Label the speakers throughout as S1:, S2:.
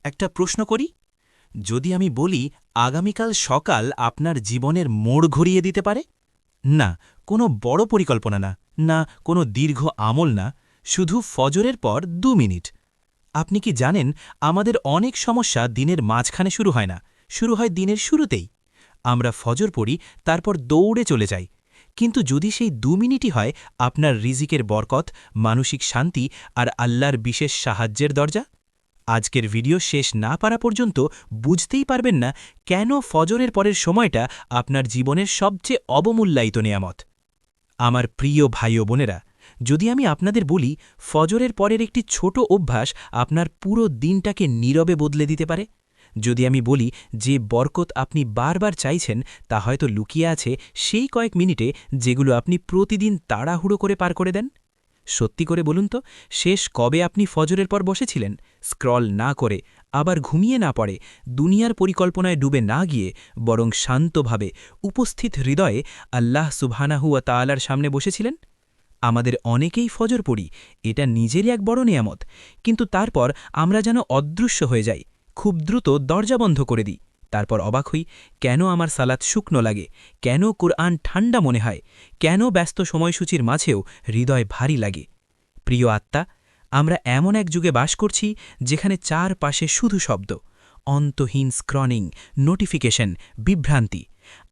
S1: একটা প্রশ্ন করি, যদি আমি বলি আগামীকাল সকাল আপনার জীবনের মোড় ঘুরিয়ে দিতে পারে? না, কোনো বড় পরিকল্পনা না, না কোনো দীর্ঘ আমল না, শুধু ফজরের পর ২ মিনিট। আপনি কি জানেন, আমাদের অনেক সমস্যা দিনের মাঝখানে শুরু হয় না, শুরু হয় দিনের শুরুতেই। আমরা ফজর পড়ি, তারপর দৌড়ে চলে যাই। কিন্তু যদি সেই ২ মিনিটই হয় আপনার রিজিকের বরকত, মানসিক শান্তি আর আল্লাহর বিশেষ সাহায্যের দরজা? আজকের ভিডিও শেষ না পারা পর্যন্ত বুঝতেই পারবেন না কেন ফজরের পরের সময়টা আপনার জীবনের সবচেয়ে অবমূল্যায়িত নেয়ামত। আমার প্রিয় ভাই ও বোনেরা, যদি আমি আপনাদের বলি ফজরের পরের একটি ছোট অভ্যাস আপনার পুরো দিনটাকে নীরবে বদলে দিতে পারে, যদি আমি বলি যে বরকত আপনি বারবার চাইছেন তা হয়তো লুকিয়ে আছে সেই কয়েক মিনিটে যেগুলো আপনি প্রতিদিন তাড়াহুড়ো করে পার করে দেন। সত্যি করে বলুন তো, শেষ কবে আপনি ফজরের পর বসেছিলেন, স্ক্রল না করে, আবার ঘুমিয়ে না পড়ে, দুনিয়ার পরিকল্পনায় ডুবে না গিয়ে, বরং শান্তভাবে উপস্থিত হৃদয়ে আল্লাহ সুবহানাহু ওয়া তাআলার সামনে বসেছিলেন? আমাদের অনেকেই ফজর পড়ি, এটা নিজেরই এক বড় নেয়ামত, কিন্তু তারপর আমরা যেন অদৃশ্য হয়ে যাই, খুব দ্রুত দরজা বন্ধ করে দিই। তারপর অবাক হই, কেন আমার সালাত শুকনো লাগে, কেন কুরআন ঠান্ডা মনে হয়, কেন ব্যস্ত সময়সূচির মাঝেও হৃদয় ভারী লাগে। প্রিয় আত্মা, আমরা এমন এক যুগে বাস করছি যেখানে চারপাশে শুধু শব্দ, অন্তহীন স্ক্রলিং, নোটিফিকেশন, বিভ্রান্তি।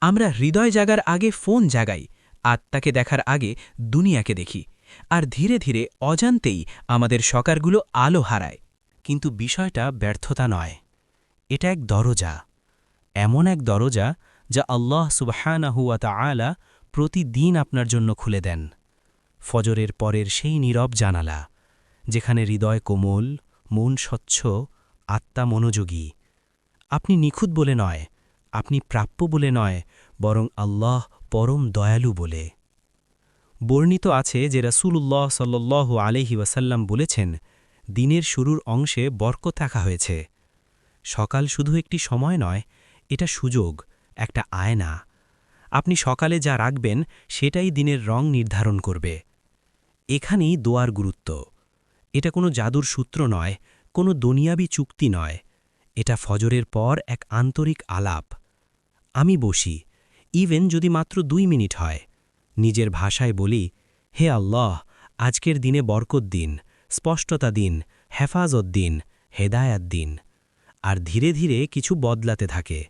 S1: আমরা হৃদয় জাগার আগে ফোন জাগাই, আত্মাকে দেখার আগে দুনিয়াকে দেখি, আর ধীরে ধীরে অজান্তেই আমাদের সকারগুলো আলো হারায়। কিন্তু বিষয়টা ব্যর্থতা নয়, এটা এক দরজা, এমন এক দরজা যা আল্লাহ সুবহানাহু ওয়া তাআলা প্রতিদিন আপনার জন্য খুলে দেন। ফজরের পরের সেই নীরব জানালা, যেখানে হৃদয় কোমল, মন স্বচ্ছ, আত্মা মনোযোগী। আপনি নিখুঁত বলে নয়, আপনি প্রাপ্য বলে নয়, বরং আল্লাহ পরম দয়ালু বলে। বর্ণিত আছে যে রাসূলুল্লাহ সাল্লাল্লাহু আলাইহি ওয়াসাল্লাম বলেছেন, দিনের শুরুর অংশে বরকত রাখা হয়েছে। সকাল শুধু একটি সময় নয়, এটা সুযোগ, একটা আয়না। আপনি সকালে যা রাখবেন সেটাই দিনের রং নির্ধারণ করবে। এখানেই দোয়ার গুরুত্ব। এটা কোনো জাদুর সূত্র নয়, কোনো দুনিয়াবি চুক্তি নয়, এটা ফজরের পর এক আন্তরিক আলাপ। আমি বসি, ইভেন যদি মাত্র ২ মিনিট হয়, নিজের ভাষায় বলি, হে আল্লাহ, আজকের দিনে বরকত দিন, স্পষ্টতা দিন, হেফাজত দিন, হেদায়াত দিন। আর ধীরে ধীরে কিছু বদলাতে থাকে।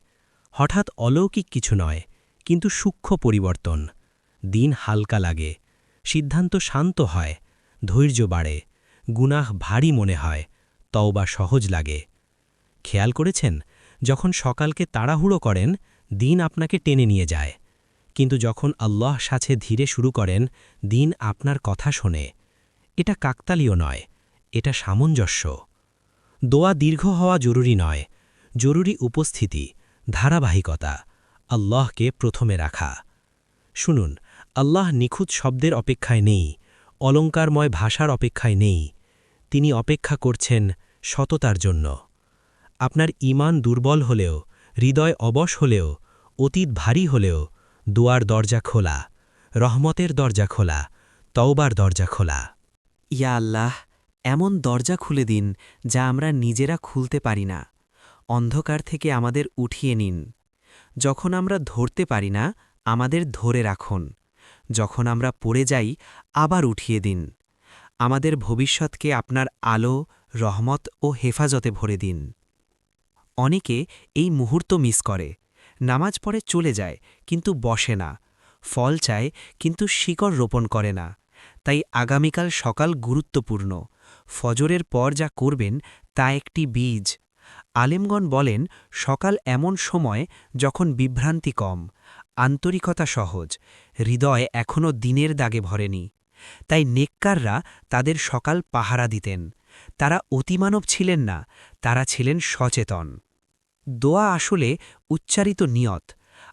S1: হঠাৎ অলৌকিক কিছু নয়, কিন্তু সূক্ষ্ম পরিবর্তন। দিন হালকা লাগে, সিদ্ধান্ত শান্ত হয়, ধৈর্য বাড়ে, গুনাহ ভারী মনে হয়, তওবা সহজ লাগে। খেয়াল করেছেন, যখন সকালকে তাড়াহুড়ো করেন, দিন আপনাকে টেনে নিয়ে যায়। কিন্তু যখন আল্লাহ সাথে ধীরে শুরু করেন, দিন আপনার কথা শোনে। এটা কাকতালীয় নয়, এটা সামঞ্জস্য। দোয়া দীর্ঘ হওয়া জরুরি নয়, জরুরি উপস্থিতি, ধারাবাহিকতা, আল্লাহকে প্রথমে রাখা। শুনুন, আল্লাহ নিখুঁত শব্দের অপেক্ষায় নেই, অলঙ্কারময় ভাষার অপেক্ষায় নেই। তিনি অপেক্ষা করছেন সততার জন্য। আপনার ঈমান দুর্বল হলেও, হৃদয় অবশ হলেও, অতীত ভারী হলেও, দোয়ার দরজা খোলা, রহমতের দরজা খোলা, তওবার দরজা খোলা।
S2: ইয়া আল্লাহ, এমন দরজা খুলে দিন যা আমরা নিজেরা খুলতে পারি না। অন্ধকার থেকে আমাদের উঠিয়ে নিন। যখন আমরা ধরতে পারি না, আমাদের ধরে রাখুন। যখন আমরা পড়ে যাই, আবার উঠিয়ে দিন। আমাদের ভবিষ্যৎকে আপনার আলো, রহমত ও হেফাজতে ভরে দিন। অনেকে এই মুহূর্ত মিস করে, নামাজ পড়ে চলে যায় কিন্তু বসে না, ফল চায় কিন্তু শিকড় রোপণ করে না। তাই আগামীকাল সকাল গুরুত্বপূর্ণ। ফজরের পর যা করবেন তা একটি বীজ। আলেমগণ বলেন, সকাল এমন সময় যখন বিভ্রান্তি কম, আন্তরিকতা সহজ, হৃদয় এখনও দিনের দাগে ভরেনি। তাই নেককাররা তাদের সকাল পাহারা দিতেন। তারা অতিমানব ছিলেন না, তারা ছিলেন সচেতন। দোয়া আসলে উচ্চারিত নিয়ত।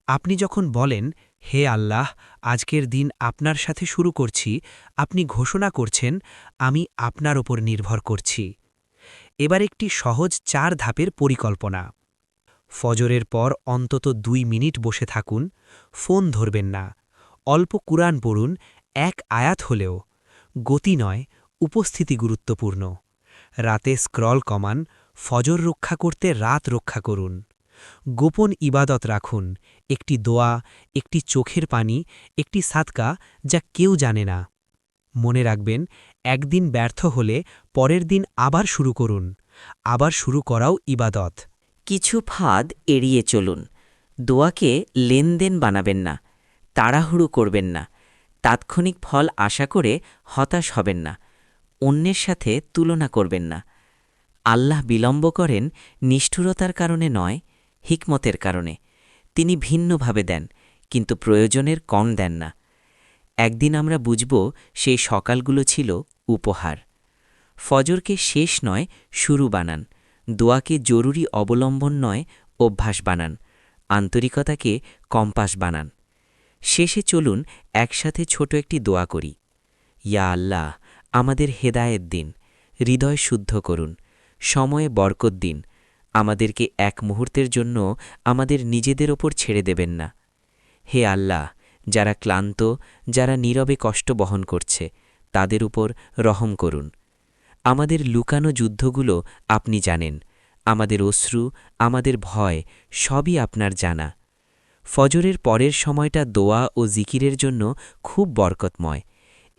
S2: আপনি যখন বলেন, হে আল্লাহ, আজকের দিন আপনার সাথে শুরু করছি, আপনি ঘোষণা করছেন, আমি আপনার ওপর নির্ভর করছি। এবার একটি সহজ ৪ ধাপের পরিকল্পনা। ফজরের পর অন্তত ২ মিনিট বসে থাকুন, ফোন ধরবেন না, অল্প কুরআন পড়ুন, এক আয়াত হলেও। গতি নয়, উপস্থিতি গুরুত্বপূর্ণ। রাতে স্ক্রল কমান, ফজর রক্ষা করতে রাত রক্ষা করুন। গোপন ইবাদত রাখুন, একটি দোয়া, একটি চোখের পানি, একটি সাদকা, যা কেউ জানে না। মনে রাখবেন, একদিন ব্যর্থ হলে পরের দিন আবার শুরু করুন। আবার শুরু করাও ইবাদত।
S3: কিছু ফাঁদ এড়িয়ে চলুন। দোয়াকে লেনদেন বানাবেন না, তাড়াহুড়ো করবেন না, তাৎক্ষণিক ফল আশা করে হতাশ হবেন না, অন্যের সাথে তুলনা করবেন না। আল্লাহ বিলম্ব করেন নিষ্ঠুরতার কারণে নয়, হিকমতের কারণে। তিনি ভিন্নভাবে দেন, কিন্তু প্রয়োজনের কম দেন না। একদিন আমরা বুঝব সেই সকালগুলো ছিল উপহার। ফজরকে শেষ নয়, শুরু বানান। দোয়াকে জরুরি অবলম্বন নয়, অভ্যাস বানান। আন্তরিকতাকে কম্পাস বানান। শেষে চলুন একসাথে ছোট একটি দোয়া করি। ইয়া আল্লাহ, আমাদের হেদায়েত দিন, হৃদয় শুদ্ধ করুন, সময়ে বরকত দিন। আমাদেরকে এক মুহূর্তের জন্য আমাদের নিজেদের ওপর ছেড়ে দেবেন না। হে আল্লাহ, যারা ক্লান্ত, যারা নীরবে কষ্ট বহন করছে, তাদের উপর রহম করুন। আমাদের লুকানো যুদ্ধগুলো আপনি জানেন। আমাদের অশ্রু, আমাদের ভয়, সবই আপনার জানা। ফজরের পরের সময়টা দোয়া ও জিকিরের জন্য খুব বরকতময়।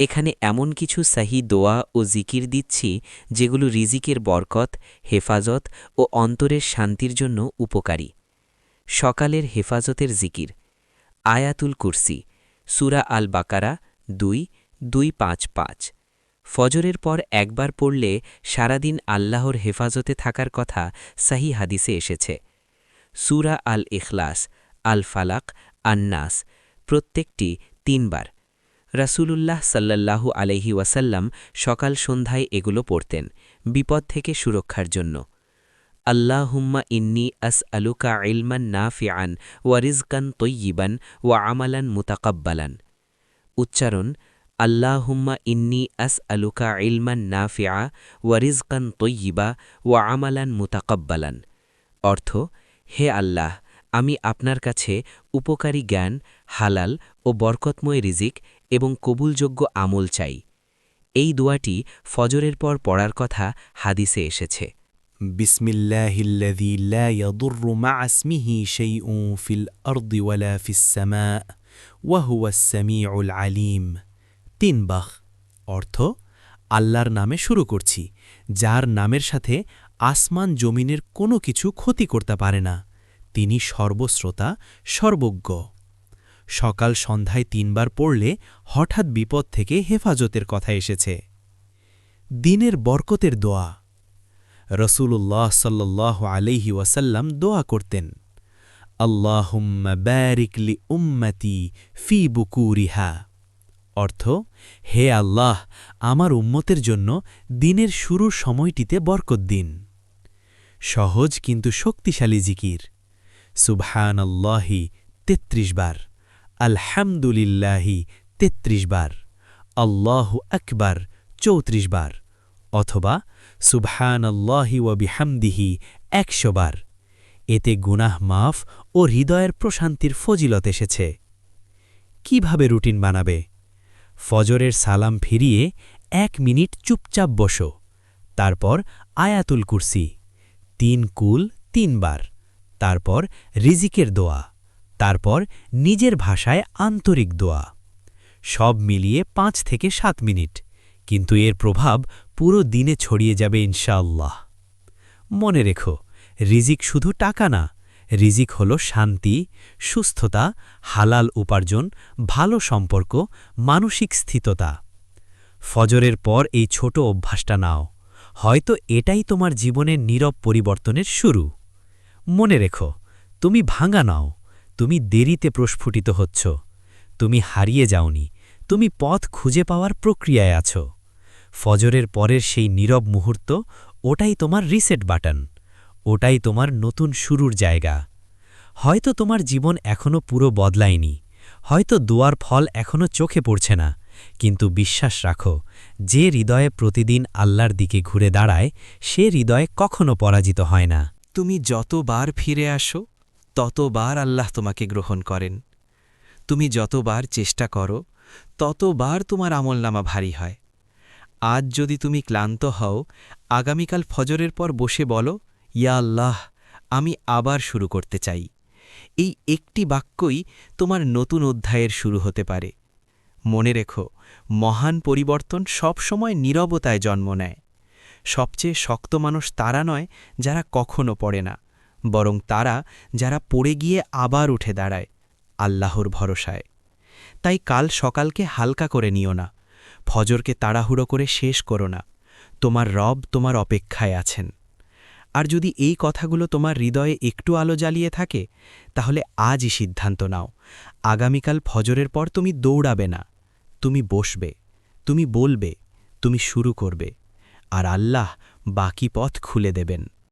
S3: এখানে এমন কিছু সাহি দোয়া ও জিকির দিচ্ছি যেগুলো রিজিকের বরকত, হেফাজত ও অন্তরের শান্তির জন্য উপকারী। সকালের হেফাজতের জিকির। আয়াতুল কুরসি, সূরা আল বাকারা 2:255। ফজরের পর একবার পড়লে সারাদিন আল্লাহর হেফাজতে থাকার কথা সাহি হাদিসে এসেছে। সূরা আল ইখলাস, আল ফালাক, আন্নাস, প্রত্যেকটি 3 বার। রাসূলুল্লাহ সাল্লাল্লাহু আলাইহি ওয়াসাল্লাম সকাল সন্ধ্যায় এগুলো পড়তেন, বিপদ থেকে সুরক্ষার জন্য। আল্লাহুম্মা ইন্নী আসআলুকা ইলমান নাফিআন ওয়া রিজকান তয়্যিবান ওয়া আমালান মুতাকাব্বালান। উচ্চারণ: আল্লাহুম্মা ইন্নী আসআলুকা ইলমান নাফিআ ওয়া রিজকান তয়্যিবা ওয়া আমালান মুতাকাব্বালান। অর্থ: হে আল্লাহ, আমি আপনার কাছে উপকারী জ্ঞান, হালাল ও বরকতময় রিজিক এবং কবুলযোগ্য আমল চাই। এই দোয়াটি ফজরের পর পড়ার কথা হাদিসে এসেছে।
S4: বিসমিল্লাহিল্লাযী লা ইয়াদুররু মা ইসমিহি শাইউন ফিল আরদি ওয়ালা ফিস সামা ওয়া হুয়াস সামিউল আলিম। 3 বাহ। অর্থ: আল্লাহর নামে শুরু করছি, যার নামের সাথে আসমান জমিনের কোনো কিছু ক্ষতি করতে পারে না। তিনি সর্বশ্রোতা, সর্বজ্ঞ। সকাল সন্ধ্যায় 3 বার পড়লে হঠাৎ বিপদ থেকে হেফাজতের কথা এসেছে। দিনের বরকতের দোয়া। রসূলুল্লাহ সাল্লাল্লাহু আলাইহি ওয়াসাল্লাম দোয়া করতেন, আল্লাহুম্মা বারিক লি উম্মতি ফি বুকুরিহা। অর্থ: হে আল্লাহ, আমার উম্মতের জন্য দিনের শুরুর সময়টিতে বরকত দিন। সহজ কিন্তু শক্তিশালী জিকির। সুবহানাল্লাহি 33 বার, আলহামদুলিল্লাহি 33 বার, আল্লাহু আকবার 34 বার, অথবা সুবহানাল্লাহি ওয়া বিহামদিহি 100 বার। এতে গুনাহ মাফ ও হৃদয়ের প্রশান্তির ফজিলত এসেছে। কিভাবে রুটিন বানাবে? ফজরের সালাম ফিরিয়ে 1 মিনিট চুপচাপ বসো। তারপর আয়াতুল কুরসি 3 কুল 3 বার। তারপর রিজিকের দোয়া। তারপর নিজের ভাষায় আন্তরিক দোয়া। সব মিলিয়ে 5 থেকে 7 মিনিট, কিন্তু এর প্রভাব পুরো দিনে ছড়িয়ে যাবে ইনশাআল্লাহ। মনে রেখো, রিজিক শুধু টাকা না, রিজিক হল শান্তি, সুস্থতা, হালাল উপার্জন, ভালো সম্পর্ক, মানসিক স্থিততা। ফজরের পর এই ছোট অভ্যাসটা নাও, হয়তো এটাই তোমার জীবনের নীরব পরিবর্তনের শুরু। মনে রেখো, তুমি ভাঙা নাও, তুমি দেরিতে প্রস্ফুটিত হচ্ছ, তুমি হারিয়ে যাওনি, তুমি পথ খুঁজে পাওয়ার প্রক্রিয়ায় আছো। ফজরের পরের সেই নীরব মুহূর্ত, ওটাই তোমার রিসেট বাটন, ওটাই তোমার নতুন শুরুর জায়গা। হয়তো তোমার জীবন এখনও পুরো বদলায়নি, হয়তো দোয়ার ফল এখনও চোখে পড়ছে না, কিন্তু বিশ্বাস রাখো, যে হৃদয়ে প্রতিদিন আল্লাহর দিকে ঘুরে দাঁড়ায়, সে হৃদয় কখনো পরাজিত হয় না।
S2: তুমি যতবার ফিরে আসো, ততবার আল্লাহ তোমাকে গ্রহণ করেন। তুমি যতবার চেষ্টা করো, ততবার তোমার আমলনামা ভারী হয়। আজ যদি তুমি ক্লান্ত হও, আগামীকাল ফজরের পর বসে বলো, ইয়া আল্লাহ, আমি আবার শুরু করতে চাই। এই একটি বাক্যই তোমার নতুন অধ্যায়ের শুরু হতে পারে। মনে রেখো, মহান পরিবর্তন সবসময় নীরবতায় জন্ম নেয়। সবচেয়ে শক্ত মানুষ তারা নয় যারা কখনো পড়ে না, বরং তারা যারা পড়ে গিয়ে আবার উঠে দাঁড়ায় আল্লাহর ভরসায়। তাই কাল সকালকে হালকা করে নিও না, ফজরকে তাড়াহুড়ো করে শেষ করো না। তোমার রব তোমার অপেক্ষায় আছেন। আর যদি এই কথাগুলো তোমার হৃদয়ে একটু আলো জ্বালিয়ে থাকে, তাহলে আজই সিদ্ধান্ত নাও, আগামীকাল ফজরের পর তুমি দৌড়াবে না, তুমি বসবে, তুমি বলবে, তুমি শুরু করবে, আর আল্লাহ বাকি পথ খুলে দেবেন।